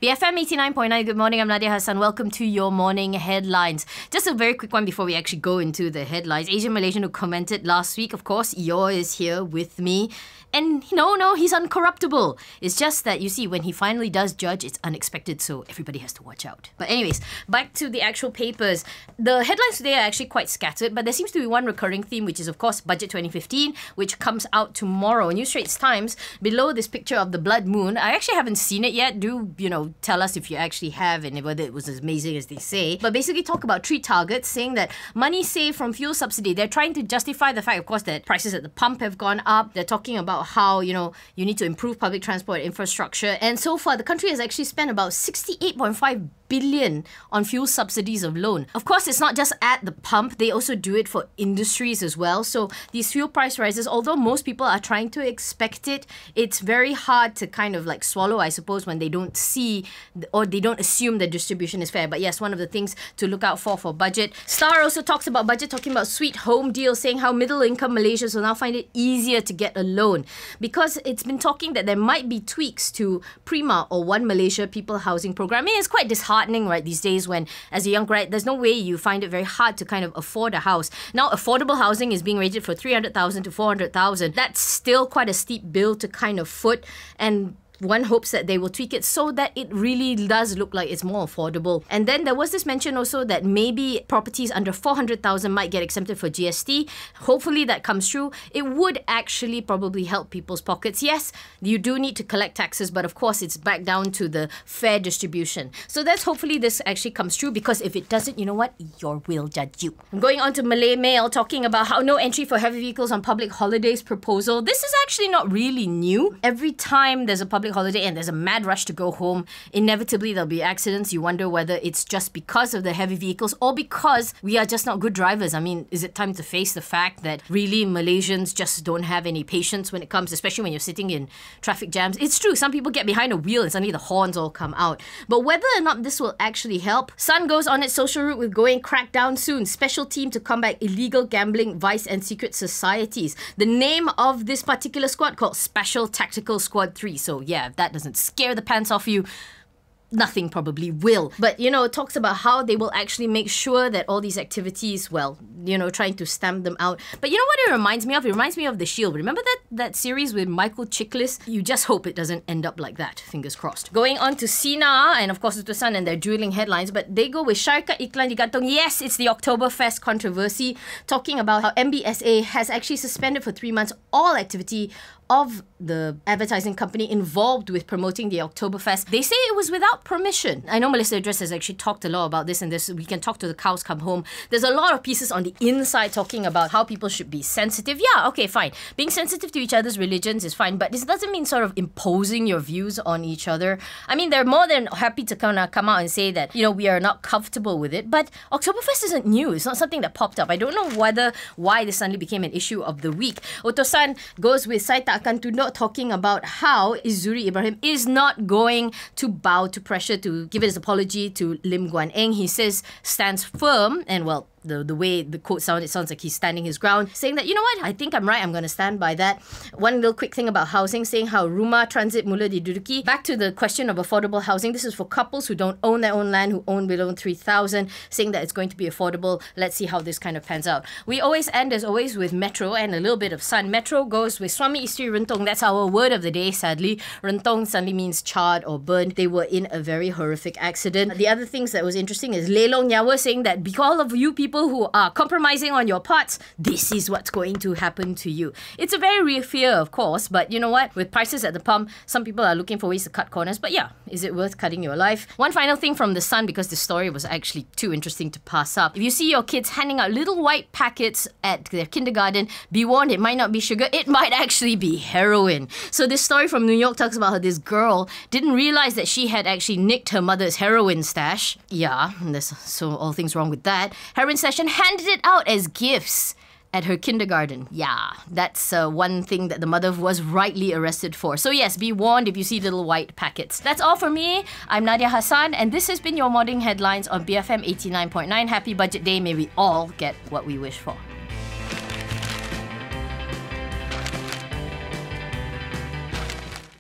BFM 89.9, good morning, I'm Nadia Hassan. Welcome to your morning headlines. Just a very quick one before we actually go into the headlines. Asian Malaysian who commented last week, of course, Yor is here with me. And no, he's uncorruptible. It's just that, you see, when he finally does judge, it's unexpected, so everybody has to watch out. But anyways, back to the actual papers. The headlines today are actually quite scattered, but there seems to be one recurring theme, which is, of course, Budget 2015, which comes out tomorrow. New Straits Times, below this picture of the blood moon, I actually haven't seen it yet. Do, tell us if you actually have and whether it was as amazing as they say. But basically talk about 3 targets, saying that money saved from fuel subsidy. They're trying to justify the fact, of course, that prices at the pump have gone up. They're talking about how, you need to improve public transport infrastructure. And so far, the country has actually spent about 68.5 billion on fuel subsidies alone. Of course, it's not just at the pump. They also do it for industries as well. So these fuel price rises, although most people are trying to expect it, it's very hard to kind of like swallow, I suppose, when they don't see or they don't assume the distribution is fair. But yes, one of the things to look out for budget. Star also talks about budget, talking about sweet home deals, saying how middle-income Malaysians will now find it easier to get a loan, because it's been talking that there might be tweaks to Prima or One Malaysia People Housing Program. I mean, it's quite disheartening, right, these days when, as a young grad, there's no way you find it very hard to kind of afford a house. Now, affordable housing is being rated for 300,000 to 400,000. That's still quite a steep bill to kind of foot, and one hopes that they will tweak it so that it really does look like it's more affordable. And then there was this mention also that maybe properties under 400,000 might get exempted for GST. Hopefully that comes true. It would actually probably help people's pockets. Yes, you do need to collect taxes, but of course it's back down to the fair distribution. So that's hopefully this actually comes true, because if it doesn't, you know what? Your will judge you. I'm going on to Malay Mail, talking about how no entry for heavy vehicles on public holidays proposal. This is actually not really new. Every time there's a public holiday and there's a mad rush to go home, inevitably there'll be accidents. You wonder whether it's just because of the heavy vehicles or because we are just not good drivers. I mean, is it time to face the fact that really Malaysians just don't have any patience when it comes, especially when you're sitting in traffic jams? It's true, some people get behind a wheel and suddenly the horns all come out. But whether or not this will actually help, Sun goes on its social route with going crack down soon. Special team to combat illegal gambling, vice and secret societies. The name of this particular squad called Special Tactical Squad 3. So yeah, if that doesn't scare the pants off you, nothing probably will. But, it talks about how they will actually make sure that all these activities, well, trying to stamp them out. But you know what it reminds me of? It reminds me of The Shield. Remember that series with Michael Chiklis? You just hope it doesn't end up like that. Fingers crossed. Going on to Sina and of course Utusan and their dueling headlines, but they go with Syarikat Iklan Digantung. Yes, it's the Oktoberfest controversy, talking about how MBSA has actually suspended for 3 months all activity of the advertising company involved with promoting the Oktoberfest. They say it was without permission. I know Melissa Idris has actually talked a lot about this in this We Can Talk to the Cows Come Home. There's a lot of pieces on the inside talking about how people should be sensitive. Yeah, okay, fine. Being sensitive to each other's religions is fine, but this doesn't mean sort of imposing your views on each other. I mean, they're more than happy to come out and say that, we are not comfortable with it, but Oktoberfest isn't new. It's not something that popped up. I don't know why this suddenly became an issue of the week. Otosan goes with Saita Akan Tunduk, talking about how Izuri Ibrahim is not going to bow to pressure to give his apology to Lim Guan Eng. He says stands firm, and well, the way the quote sounds, it sounds like he's standing his ground, saying that, I think I'm right, I'm going to stand by that. One little quick thing about housing, saying how Rumah Transit mula diduduki. Back to the question of affordable housing. This is for couples who don't own their own land, who own below 3,000, saying that it's going to be affordable. Let's see how this kind of pans out. We always end, as always, with Metro and a little bit of Sun. Metro goes with Swami Isteri Rentong. That's our word of the day, sadly. Rentong suddenly means charred or burned. They were in a very horrific accident. The other things that was interesting is Lelong Nyawa, saying that because of you people who are compromising on your parts, this is what's going to happen to you. It's a very real fear, of course, but you know what? With prices at the pump, some people are looking for ways to cut corners, but yeah, is it worth cutting your life? One final thing from The Sun, because the story was actually too interesting to pass up. If you see your kids handing out little white packets at their kindergarten, be warned, it might not be sugar, it might actually be heroin. So this story from New York talks about how this girl didn't realize that she had actually nicked her mother's heroin stash. Yeah, there's so all things wrong with that. Heroin stash, and handed it out as gifts at her kindergarten. Yeah, that's one thing that the mother was rightly arrested for. So yes, be warned if you see little white packets. That's all for me. I'm Nadia Hassan, and this has been your morning headlines on BFM 89.9. Happy Budget Day. May we all get what we wish for.